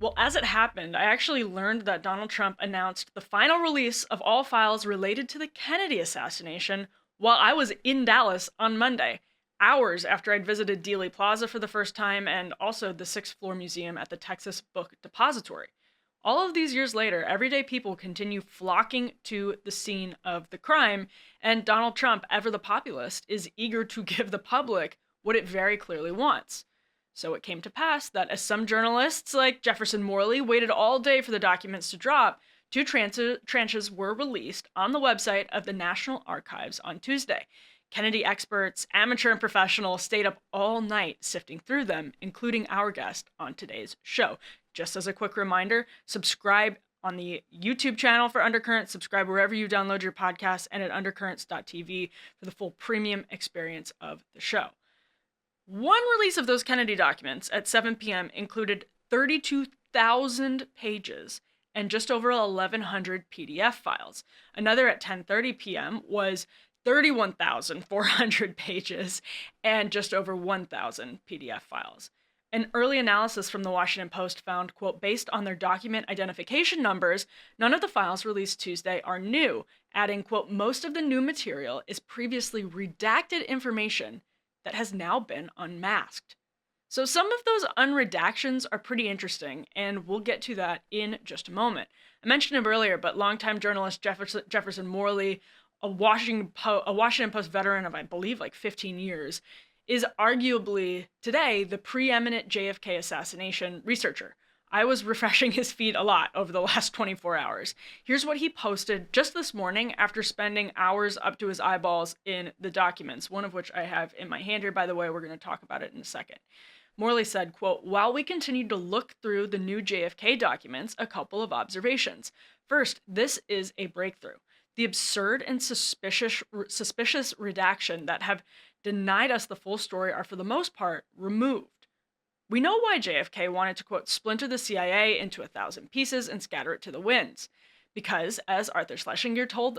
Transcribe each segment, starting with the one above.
Well, as it happened, I actually learned that Donald Trump announced the final release of all files related to the Kennedy assassination while I was in Dallas on Monday, hours after I'd visited Dealey Plaza for the first time and also the sixth floor museum at the Texas Book Depository. All of these years later, everyday people continue flocking to the scene of the crime, and Donald Trump, ever the populist, is eager to give the public what it very clearly wants. So it came to pass that as some journalists, like Jefferson Morley, waited all day for the documents to drop, two tranches were released on the website of the National Archives on Tuesday. Kennedy experts, amateur and professional, stayed up all night sifting through them, including our guest on today's show. Just as a quick reminder, subscribe on the YouTube channel for Undercurrents, subscribe wherever you download your podcasts, and at undercurrents.tv for the full premium experience of the show. One release of those Kennedy documents at 7 p.m. included 32,000 pages and just over 1,100 PDF files. Another at 10:30 p.m. was 31,400 pages and just over 1,000 PDF files. An early analysis from the Washington Post found, quote, based on their document identification numbers, none of the files released Tuesday are new, adding, quote, most of the new material is previously redacted information that has now been unmasked. So some of those unredactions are pretty interesting, and we'll get to that in just a moment. I mentioned him earlier, but longtime journalist Jefferson Morley, a Washington Post veteran of, I believe, like 15 years, is arguably today the preeminent JFK assassination researcher. I was refreshing his feed a lot over the last 24 hours. Here's what he posted just this morning after spending hours up to his eyeballs in the documents, one of which I have in my hand here, by the way. We're going to talk about it in a second. Morley said, quote, while we continue to look through the new JFK documents, a couple of observations. First, this is a breakthrough. The absurd and suspicious redaction that have denied us the full story are, for the most part, removed. We know why JFK wanted to, quote, splinter the CIA into 1,000 pieces and scatter it to the winds. Because, as Arthur Schlesinger told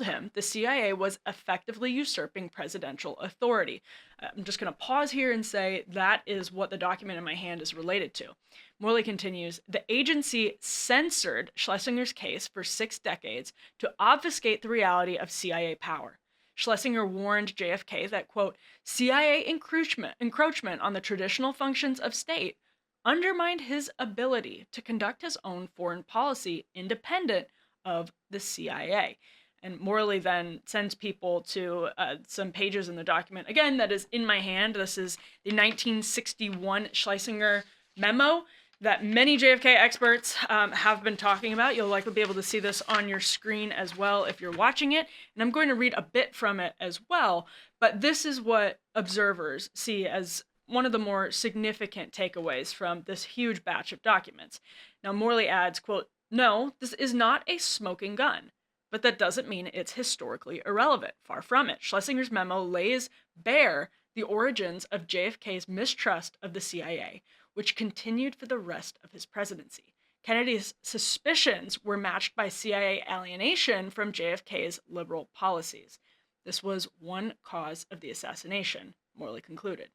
him, the CIA was effectively usurping presidential authority. I'm just going to pause here and say that is what the document in my hand is related to. Morley continues, the agency censored Schlesinger's case for 6 decades to obfuscate the reality of CIA power. Schlesinger warned JFK that, quote, CIA encroachment on the traditional functions of state undermined his ability to conduct his own foreign policy independent of the CIA. And Morley then sends people to some pages in the document, again, that is in my hand. This is the 1961 Schlesinger memo that many JFK experts have been talking about. You'll likely be able to see this on your screen as well if you're watching it. And I'm going to read a bit from it as well. But this is what observers see as one of the more significant takeaways from this huge batch of documents. Now, Morley adds, quote, no, this is not a smoking gun, but that doesn't mean it's historically irrelevant. Far from it. Schlesinger's memo lays bare the origins of JFK's mistrust of the CIA, which continued for the rest of his presidency. Kennedy's suspicions were matched by CIA alienation from JFK's liberal policies. This was one cause of the assassination, Morley concluded.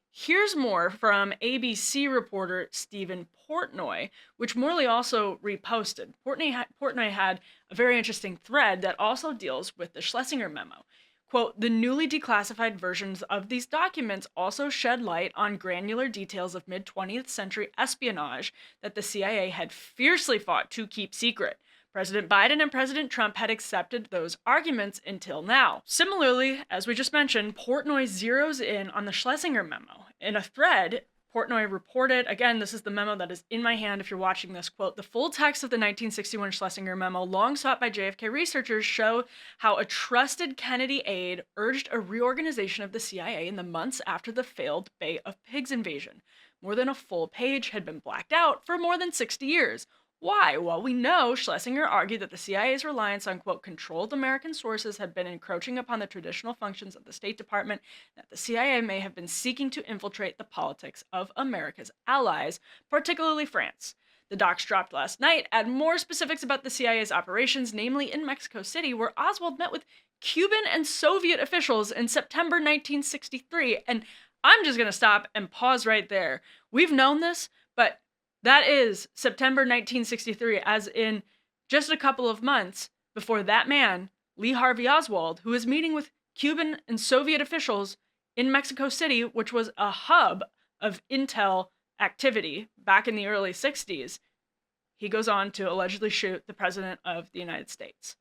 Here's more from ABC reporter Stephen Portnoy, which Morley also reposted. Portnoy had a very interesting thread that also deals with the Schlesinger memo. Quote, the newly declassified versions of these documents also shed light on granular details of mid-20th century espionage that the CIA had fiercely fought to keep secret. President Biden and President Trump had accepted those arguments until now. Similarly, as we just mentioned, Portnoy zeroes in on the Schlesinger memo. In a thread, Portnoy reported, again, this is the memo that is in my hand if you're watching this, quote, the full text of the 1961 Schlesinger memo, long sought by JFK researchers, show how a trusted Kennedy aide urged a reorganization of the CIA in the months after the failed Bay of Pigs invasion. More than a full page had been blacked out for more than 60 years. Why? Well, we know Schlesinger argued that the CIA's reliance on, quote, controlled American sources had been encroaching upon the traditional functions of the State Department, that the CIA may have been seeking to infiltrate the politics of America's allies, particularly France. The docs dropped last night add more specifics about the CIA's operations, namely in Mexico City, where Oswald met with Cuban and Soviet officials in September 1963. And I'm just going to stop and pause right there. We've known this, but That is September 1963, as in just a couple of months before that man, Lee Harvey Oswald, who was meeting with Cuban and Soviet officials in Mexico City, which was a hub of intel activity back in the early 60s, he goes on to allegedly shoot the President of the United States.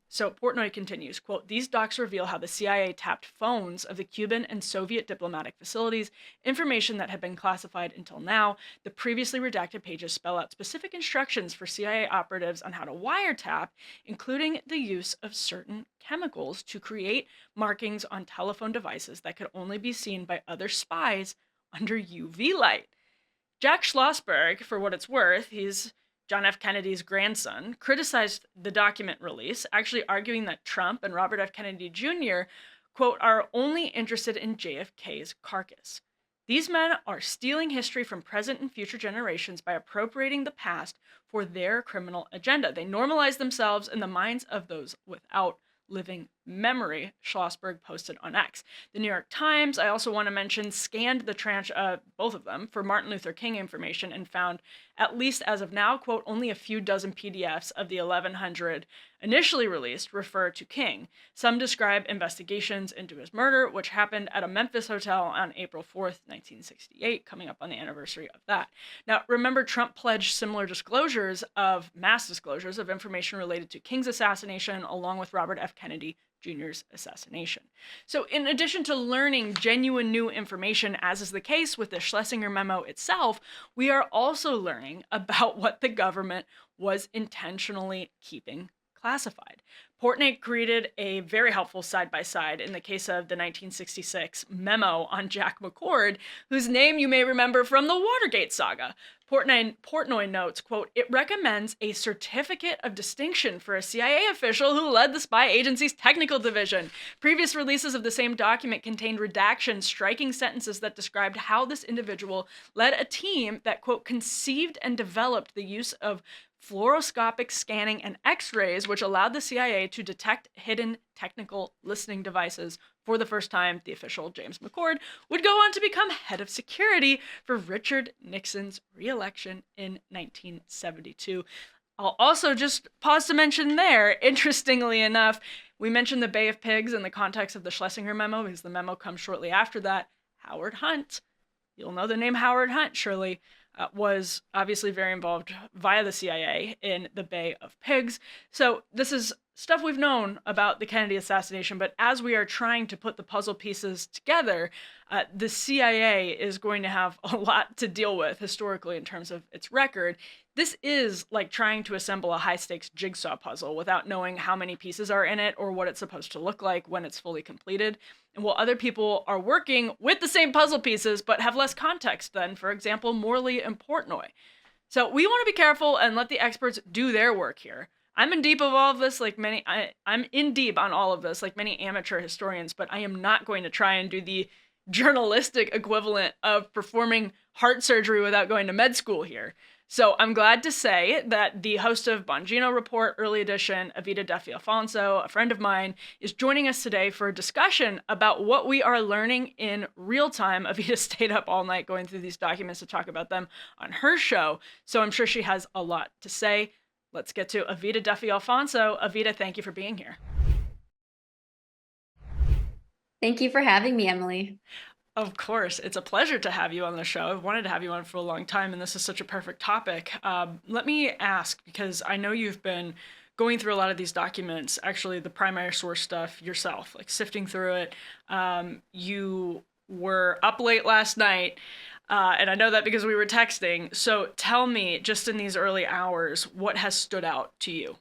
So Portnoy continues, quote, "These docs reveal how the CIA tapped phones of the Cuban and Soviet diplomatic facilities, information that had been classified until now. The previously redacted pages spell out specific instructions for CIA operatives on how to wiretap, including the use of certain chemicals to create markings on telephone devices that could only be seen by other spies under UV light." Jack Schlossberg, for what it's worth, he's John F. Kennedy's grandson, criticized the document release, actually arguing that Trump and Robert F. Kennedy Jr., quote, "are only interested in JFK's carcass. These men are stealing history from present and future generations by appropriating the past for their criminal agenda. They normalize themselves in the minds of those without living memory," Schlossberg posted on X. The New York Times, I also want to mention, scanned the tranche, both of them, for Martin Luther King information and found, at least as of now, quote, "only a few dozen PDFs of the 1,100 initially released refer to King. Some describe investigations into his murder, which happened at a Memphis hotel on April 4th, 1968, coming up on the anniversary of that." Now, remember, Trump pledged similar mass disclosures of information related to King's assassination, along with Robert F. Kennedy Jr.'s assassination. So in addition to learning genuine new information, as is the case with the Schlesinger memo itself, we are also learning about what the government was intentionally keeping classified. Portnoy created a very helpful side-by-side in the case of the 1966 memo on Jack McCord, whose name you may remember from the Watergate saga. Portnoy notes, quote, "It recommends a certificate of distinction for a CIA official who led the spy agency's technical division. Previous releases of the same document contained redactions striking sentences that described how this individual led a team that, quote, conceived and developed the use of fluoroscopic scanning and X-rays, which allowed the CIA to detect hidden technical listening devices. For the first time, the official, James McCord, would go on to become head of security for Richard Nixon's re-election in 1972. I'll also just pause to mention there, interestingly enough, we mentioned the Bay of Pigs in the context of the Schlesinger memo, because the memo comes shortly after that. Howard Hunt, you'll know the name Howard Hunt, surely, was obviously very involved via the CIA in the Bay of Pigs. So this is stuff we've known about the Kennedy assassination, but as we are trying to put the puzzle pieces together, the CIA is going to have a lot to deal with historically in terms of its record. This is like trying to assemble a high-stakes jigsaw puzzle without knowing how many pieces are in it or what it's supposed to look like when it's fully completed. And while other people are working with the same puzzle pieces but have less context than, for example, Morley and Portnoy. So we want to be careful and let the experts do their work here. I'm in deep of all of this, I'm in deep on all of this, like many amateur historians, but I am not going to try and do the journalistic equivalent of performing heart surgery without going to med school here. So I'm glad to say that the host of Bongino Report Early Edition, Evita Duffy-Alfonso, a friend of mine, is joining us today for a discussion about what we are learning in real time. Evita stayed up all night going through these documents to talk about them on her show, so I'm sure she has a lot to say. Let's get to Evita Duffy-Alfonso. Evita, thank you for being here. Thank you for having me, Emily. Of course. It's a pleasure to have you on the show. I've wanted to have you on for a long time, and this is such a perfect topic. Let me ask, because I know you've been going through a lot of these documents, actually the primary source stuff yourself, like sifting through it. You were up late last night, and I know that because we were texting. So tell me, just in these early hours, what has stood out to you?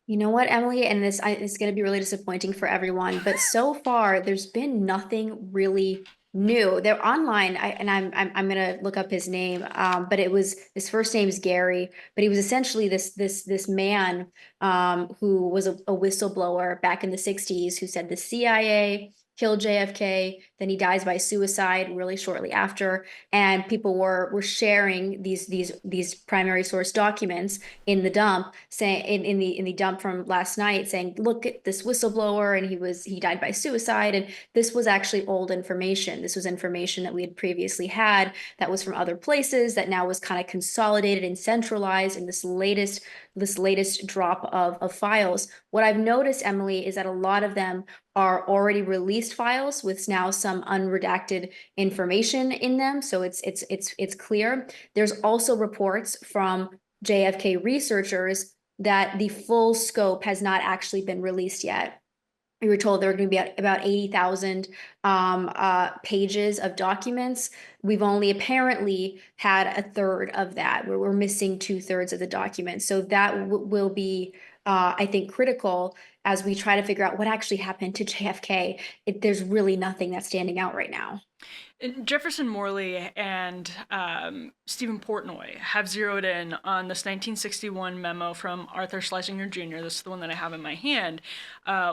You know what, Emily, and this is going to be really disappointing for everyone, but so far there's been nothing really new. They're online, I'm going to look up his name, but his first name's Gary, but he was essentially this man who was a whistleblower back in the 60s who said the CIA killed JFK. Then he dies by suicide really shortly after, and people were sharing these primary source documents in the dump, saying in the dump from last night, saying, look at this whistleblower, and he died by suicide. And this was actually old information. This was information that we had previously had that was from other places that now was kind of consolidated and centralized in this latest drop of files. What I've noticed, Emily, is that a lot of them are already released files with now some unredacted information in them, so it's clear. There's also reports from JFK researchers that the full scope has not actually been released yet. We were told there were going to be about 80,000 pages of documents. We've only apparently had a third of that, where we're missing 2/3 of the documents. So that will be, I think, critical as we try to figure out what actually happened to JFK. There's really nothing that's standing out right now. And Jefferson Morley and Stephen Portnoy have zeroed in on this 1961 memo from Arthur Schlesinger Jr. This is the one that I have in my hand,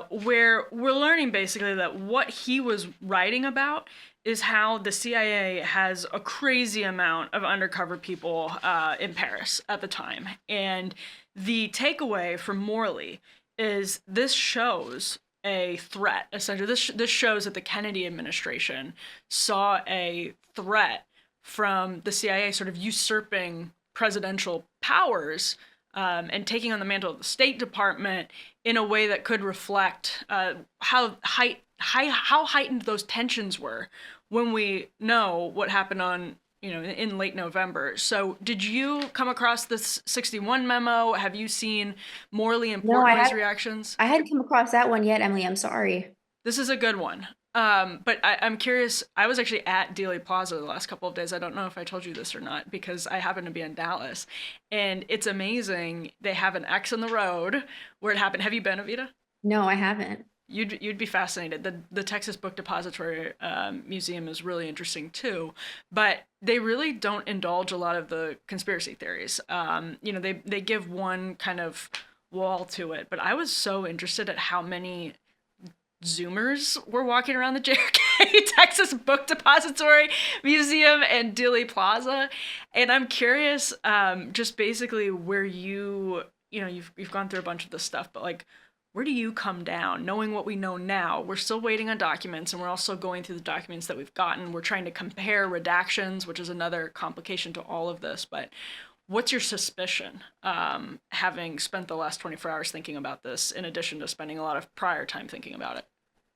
where we're learning basically that what he was writing about is how the CIA has a crazy amount of undercover people in Paris at the time. And the takeaway from Morley is this shows a threat. Essentially, this shows that the Kennedy administration saw a threat from the CIA sort of usurping presidential powers and taking on the mantle of the State Department in a way that could reflect how heightened those tensions were when we know what happened on in late November. So did you come across this 61 memo? Have you seen Morley and No, Portnoy's reactions? I hadn't come across that one yet, Emily. I'm sorry. This is a good one. But I'm curious. I was actually at Dealey Plaza the last couple of days. I don't know if I told you this or not because I happen to be in Dallas, and it's amazing. They have an X on the road where it happened. Have you been, Evita? No, I haven't. You'd be fascinated. The Texas Book Depository Museum is really interesting too, but they really don't indulge a lot of the conspiracy theories. They give one kind of wall to it, but I was so interested at how many Zoomers were walking around the JFK Texas Book Depository Museum and Dealey Plaza, and I'm curious, just basically where you've gone through a bunch of this stuff, but like, where do you come down knowing what we know now? We're still waiting on documents, and we're also going through the documents that we've gotten. We're trying to compare redactions, which is another complication to all of this. But what's your suspicion, having spent the last 24 hours thinking about this, in addition to spending a lot of prior time thinking about it?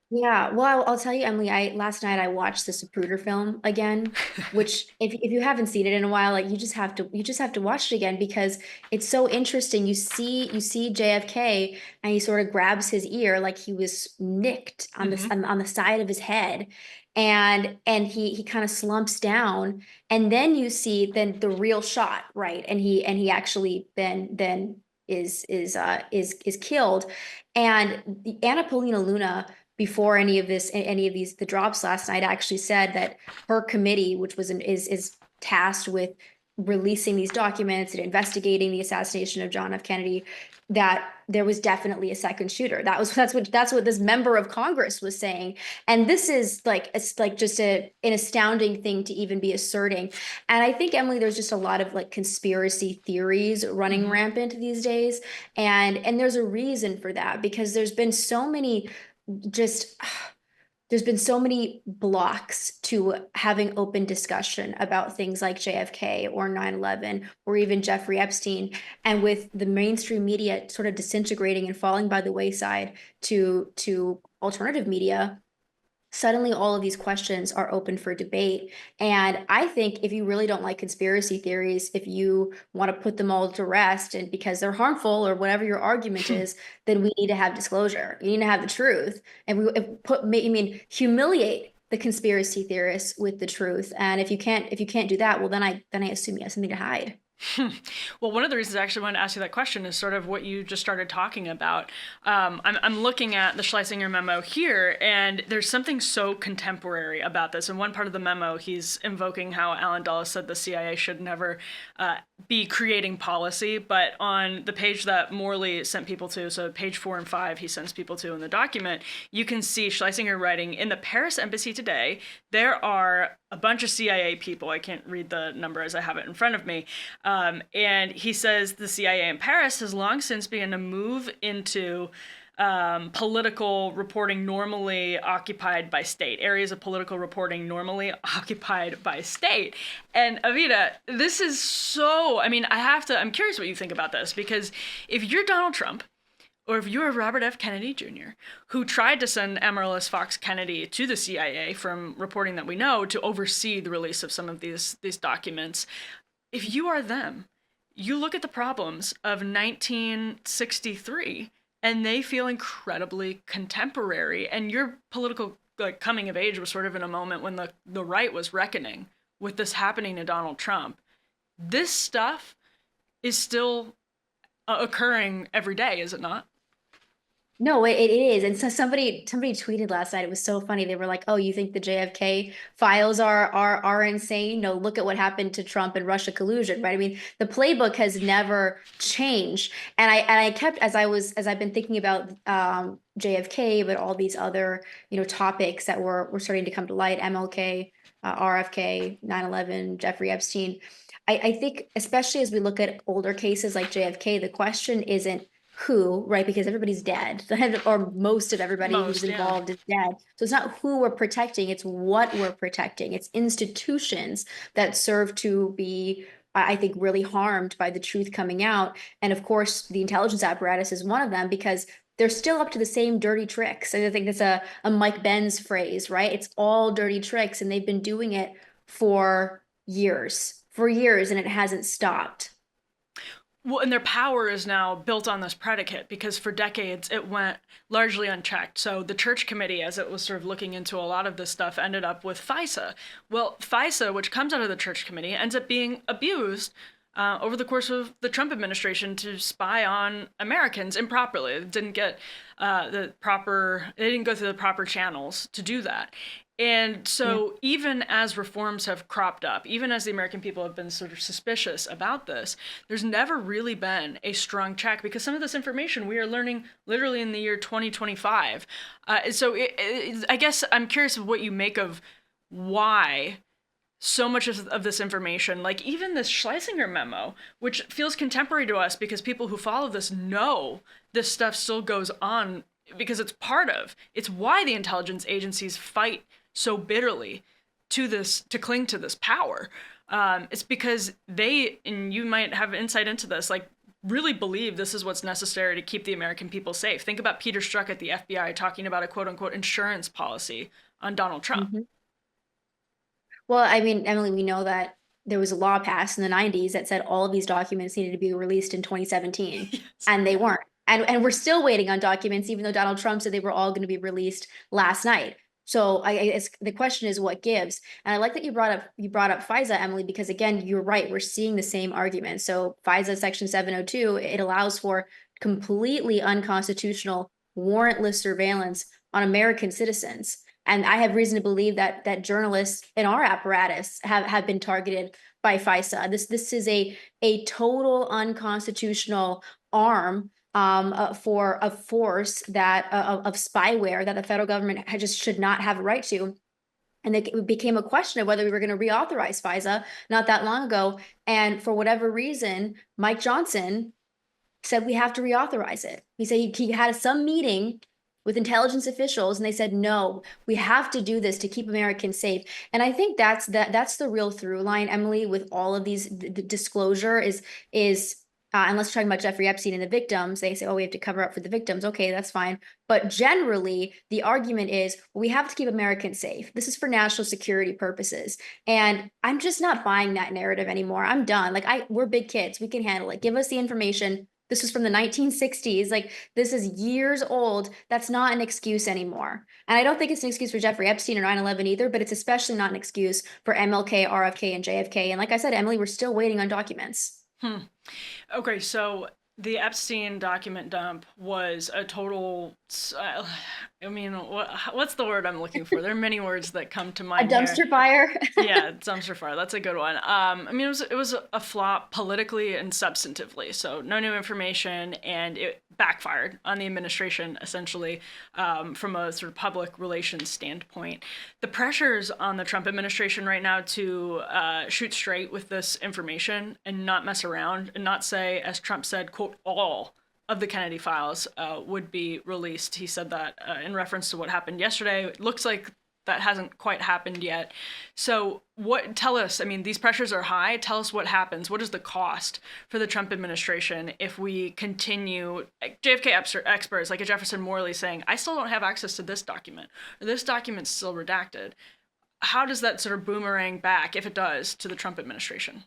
Yeah, well, I'll tell you, Emily, I last night I watched the Zapruder film again, which if you haven't seen it in a while, like you just have to watch it again because it's so interesting. You see JFK and he sort of grabs his ear like he was nicked on Mm-hmm. on the side of his head, and he kind of slumps down, and then you see then the real shot, right? And he actually then is killed. And the Anna Paulina Luna, before any of these the drops last night, actually said that her committee, which is tasked with releasing these documents and investigating the assassination of John F. Kennedy, that there was definitely a second shooter. That's what this member of Congress was saying. And this is like it's like just an astounding thing to even be asserting. And I think, Emily, there's just a lot of like conspiracy theories running Mm-hmm. rampant these days. And there's a reason for that, because just there's been so many blocks to having open discussion about things like JFK or 9/11 or even Jeffrey Epstein. And with the mainstream media sort of disintegrating and falling by the wayside to alternative media, suddenly all of these questions are open for debate. And I think if you really don't like conspiracy theories, if you want to put them all to rest and because they're harmful or whatever your argument is, then we need to have disclosure. You need to have the truth. And humiliate the conspiracy theorists with the truth. And if you can't do that, well then I assume you have something to hide. Well, one of the reasons I actually wanted to ask you that question is sort of what you just started talking about. I'm looking at the Schlesinger memo here, and there's something so contemporary about this. In one part of the memo, he's invoking how Alan Dulles said the CIA should never be creating policy, but on the page that Morley sent people to, so page 4 and 5, he sends people to in the document, you can see Schlesinger writing, in the Paris embassy today, there are a bunch of CIA people. I can't read the number as I have it in front of me. And he says the CIA in Paris has long since begun to move into political reporting normally occupied by state, areas of political reporting normally occupied by state. And Evita, this is so, I mean, I'm curious what you think about this, because if you're Donald Trump, or if you're Robert F. Kennedy Jr., who tried to send Amaryllis Fox Kennedy to the CIA, from reporting that we know, to oversee the release of some of these documents, if you are them, you look at the problems of 1963 and they feel incredibly contemporary, and your political coming of age was sort of in a moment when the right was reckoning with this happening to Donald Trump. This stuff is still occurring every day, is it not? No, it is. And so somebody tweeted last night. It was so funny. They were like, "Oh, you think the JFK files are insane? No, look at what happened to Trump and Russia collusion, right? I mean, the playbook has never changed." And I kept, as I've been thinking about JFK, but all these other, topics that were starting to come to light, MLK, RFK, 9/11, Jeffrey Epstein. I think, especially as we look at older cases like JFK, the question isn't who, right? Because everybody's dead, or most of everybody who's Most, yeah. involved is dead. So it's not who we're protecting, it's what we're protecting. It's institutions that serve to be, I think, really harmed by the truth coming out. And of course, the intelligence apparatus is one of them, because they're still up to the same dirty tricks. And I think that's a Mike Benz phrase, right? It's all dirty tricks, and they've been doing it for years, and it hasn't stopped. Well, and their power is now built on this predicate, because for decades it went largely unchecked. So the church committee, as it was sort of looking into a lot of this stuff, ended up with FISA. Well, FISA, which comes out of the church committee, ends up being abused over the course of the Trump administration to spy on Americans improperly. It didn't get they didn't go through the proper channels to do that. And so, even as reforms have cropped up, even as the American people have been sort of suspicious about this, there's never really been a strong check, because some of this information we are learning literally in the year 2025. I guess I'm curious of what you make of why so much of this information, like even this Schlesinger memo, which feels contemporary to us because people who follow this know this stuff still goes on, because it's why the intelligence agencies fight so bitterly to cling to this power. It's because they, and you might have insight into this, like really believe this is what's necessary to keep the American people safe. Think about Peter Strzok at the FBI talking about a quote unquote insurance policy on Donald Trump. Mhm. Well, I mean, Emily, we know that there was a law passed in the 90s that said all of these documents needed to be released in 2017, Yes. and they weren't. And we're still waiting on documents, even though Donald Trump said they were all going to be released last night. So the question is what gives. And I like that you brought up FISA, Emily, because again, you're right. We're seeing the same argument. So FISA Section 702, it allows for completely unconstitutional warrantless surveillance on American citizens. And I have reason to believe that journalists in our apparatus have been targeted by FISA. This is a total unconstitutional arm for a force that of spyware that the federal government just should not have a right to. And it became a question of whether we were going to reauthorize FISA not that long ago. And for whatever reason, Mike Johnson said we have to reauthorize it. He said he had some meeting with intelligence officials, and they said, no, we have to do this to keep Americans safe. And I think that's the real through line, Emily, with all of these. The disclosure is unless we're talking about Jeffrey Epstein and the victims, they say, oh, we have to cover up for the victims. Okay, that's fine. But generally, the argument is, well, we have to keep Americans safe. This is for national security purposes. And I'm just not buying that narrative anymore. I'm done. Like we're big kids. We can handle it. Give us the information. This was from the 1960s. Like, this is years old. That's not an excuse anymore. And I don't think it's an excuse for Jeffrey Epstein or 9/11 either, but it's especially not an excuse for MLK, RFK, and JFK. And like I said, Emily, we're still waiting on documents. Hmm. Okay, so the Epstein document dump was a total. I mean, what's the word I'm looking for? There are many words that come to A mind here. dumpster fire. Yeah, dumpster fire. That's a good one. I mean, it was a flop politically and substantively. So no new information, and it backfired on the administration essentially from a sort of public relations standpoint. The pressures on the Trump administration right now to shoot straight with this information and not mess around and not say, as Trump said, "quote all." Of the Kennedy files would be released. He said that in reference to what happened yesterday. It looks like that hasn't quite happened yet. So tell us, I mean, these pressures are high. Tell us what happens. What is the cost for the Trump administration if we continue, JFK experts like a Jefferson Morley saying, I still don't have access to this document, or this document's still redacted. How does that sort of boomerang back, if it does, to the Trump administration?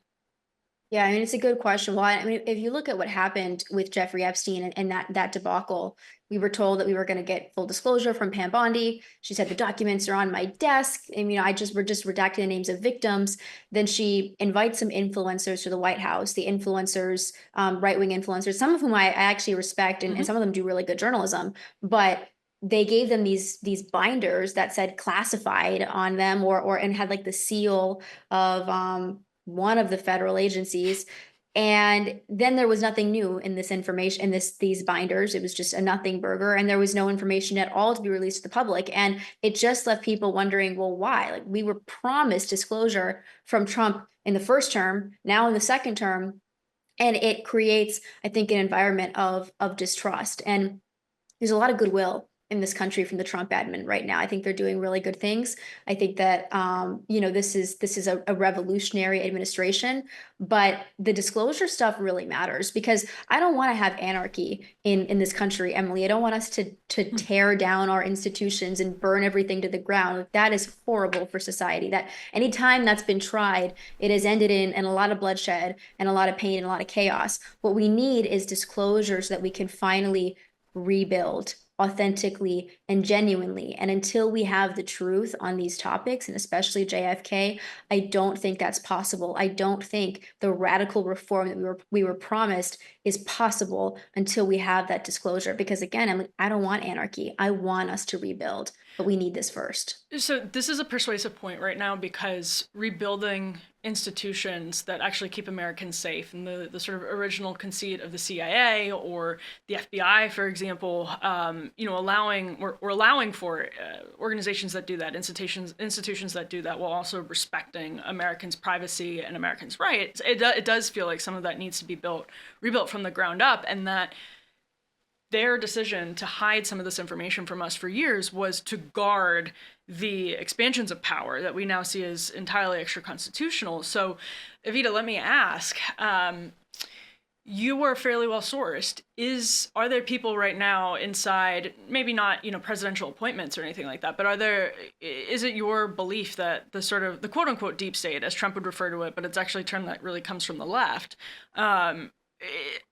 Yeah, I mean, it's a good question. Well, I mean, if you look at what happened with Jeffrey Epstein and that debacle, we were told that we were going to get full disclosure from Pam Bondi. She said the documents are on my desk, and we're just redacting the names of victims. Then she invites some influencers to the White House. The influencers, right-wing influencers, some of whom I actually respect, and some of them do really good journalism, but they gave them these binders that said classified on them, or and had like the seal of one of the federal agencies. And then there was nothing new in this information, in these binders. It was just a nothing burger, and there was no information at all to be released to the public. And it just left people wondering, well, why? Like, we were promised disclosure from Trump in the first term, now in the second term, and it creates, I think, an environment of distrust. And there's a lot of goodwill in this country from the Trump admin right now. I think they're doing really good things. I think that this is a revolutionary administration, but the disclosure stuff really matters, because I don't want to have anarchy in this country, Emily. I don't want us to tear down our institutions and burn everything to the ground. That is horrible for society. That anytime that's been tried, it has ended in a lot of bloodshed and a lot of pain and a lot of chaos. What we need is disclosure so that we can finally rebuild authentically and genuinely. And until we have the truth on these topics, and especially JFK, I don't think that's possible. I don't think the radical reform that we were promised is possible until we have that disclosure. Because again, I don't want anarchy. I want us to rebuild, but we need this first. So this is a persuasive point right now, because rebuilding institutions that actually keep Americans safe, and the sort of original conceit of the CIA or the FBI, for example, allowing for organizations that do that, institutions that do that, while also respecting Americans' privacy and Americans' rights. It does feel like some of that needs to be rebuilt from the ground up, and that their decision to hide some of this information from us for years was to guard the expansions of power that we now see as entirely extra-constitutional. So, Evita, let me ask, you were fairly well sourced. Are there people right now inside, maybe not, presidential appointments or anything like that, but is it your belief that the quote unquote deep state, as Trump would refer to it, but it's actually a term that really comes from the left,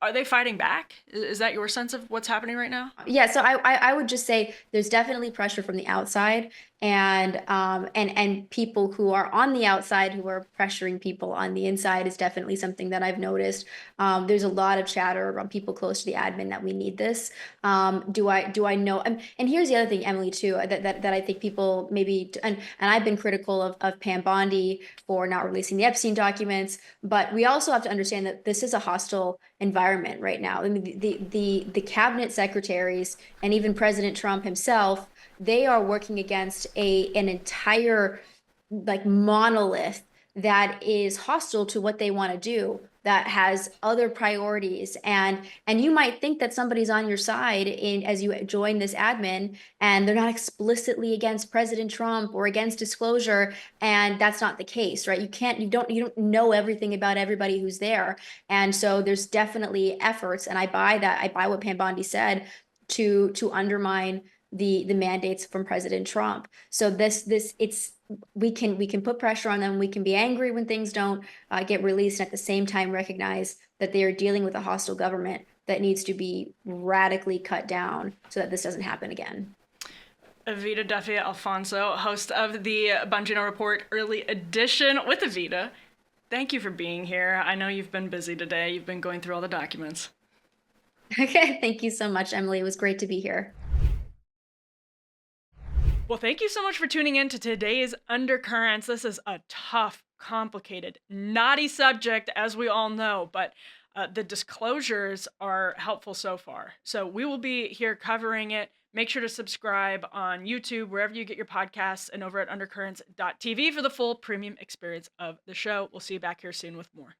are they fighting back? Is that your sense of what's happening right now? Yeah, so I would just say there's definitely pressure from the outside, and people who are on the outside who are pressuring people on the inside is definitely something that I've noticed. There's a lot of chatter around people close to the admin that we need this. Do I know? And here's the other thing, Emily, too, that I think people maybe, and I've been critical of Pam Bondi for not releasing the Epstein documents, but we also have to understand that this is a hostile environment right now. I mean, the cabinet secretaries and even President Trump himself, they are working against an entire like monolith that is hostile to what they want to do, that has other priorities. And you might think that somebody's on your side as you join this admin, and they're not explicitly against President Trump or against disclosure, and that's not the case, right? You don't know everything about everybody who's there. And so there's definitely efforts, and I buy that. I buy what Pam Bondi said, to undermine the mandates from President Trump. So we can put pressure on them. We can be angry when things don't get released, and at the same time recognize that they are dealing with a hostile government that needs to be radically cut down so that this doesn't happen again. Evita Duffy-Alfonso, host of the Bongino Report Early Edition with Evita. Thank you for being here. I know you've been busy today. You've been going through all the documents. Okay, thank you so much, Emily. It was great to be here. Well, thank you so much for tuning in to today's Undercurrents. This is a tough, complicated, knotty subject, as we all know, but the disclosures are helpful so far. So we will be here covering it. Make sure to subscribe on YouTube, wherever you get your podcasts, and over at undercurrents.tv for the full premium experience of the show. We'll see you back here soon with more.